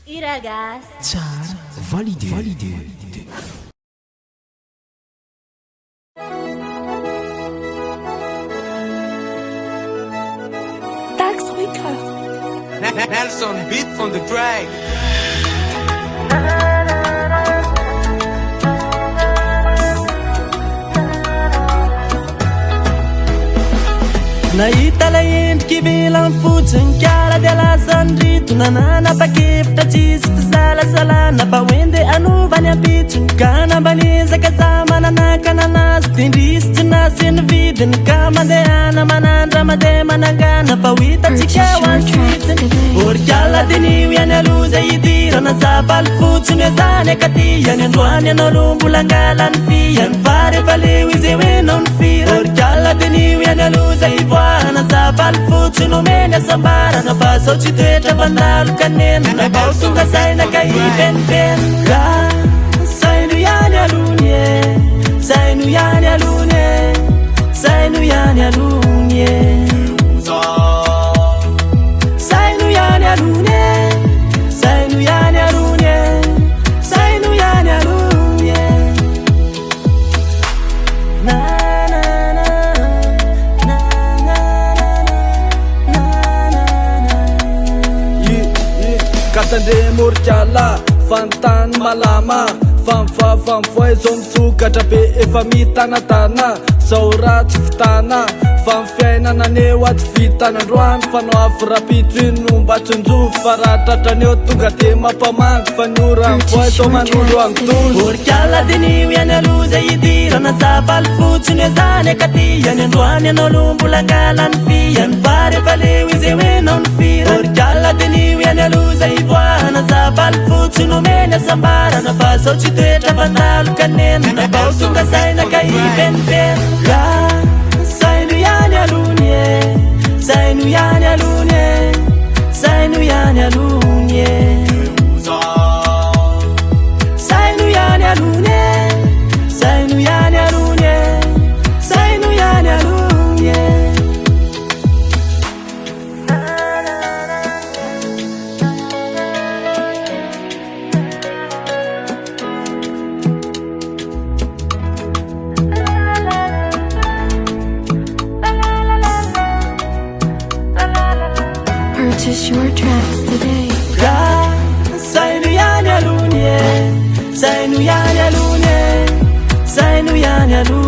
Iragas. Tsara validé. Dax Record. Nelson beat on the track. Nahita la endriky velany fotsiny kiara dia lasa nirito nananapa-kevitra tsisy fisalasalana fa hoende anovany ampitsony ka nambanezaka za mananakana anazy tindrisy tsy nasiny vidiny ka mandehana manandra mandeha manangana fa ho hitatsika ho ansitiny orikala dinio ihany aloza hidirana zabaly fotsiny hoe zany akatyany androany anao rombolangalany fiany fa rehefa leo izy hoenao ny fira orikala dinio ihany aloza hivoahana zabaly fotsiny omeny asambarana fa zao tsy toetra vandalo kanenina vao tonga saina ka hipenipeny saino ihany alony e saino ihany alony e saino ihany alony e saino ihany alony e saino ihany alony e saino ihany alony e na na na na na na na katandre morikala fantany malama famfoa izao mitsokatra be efa mitanatana zao ratsy fitana fa mifiainana neo aty vitanandroany fanao afy rapitro iny nomba tsonjofo fa raha tratraneo tonga de mampamangy fa ny oranvoa izao manondro agnotozo orikala dinio ihany aloza hidirana zabaly fotsiny hoe zany akatyany androany anao lombolangalany fiany fa rehefa leo izy hoenao ny fira orikala dinio ihany aloza hivoahana zabaly fotsiny omeny asambarana fa zao tsy toetra vandalo kanenina vao tonga saina ka hipenipeny saino ihany alony e saino ihany alony e saino ihany alony e saino ihany alony e saino ihany alony e saino ihany alony e Purchase your tracks today. saino ihany alony e saino ihany alony e saino ihany alony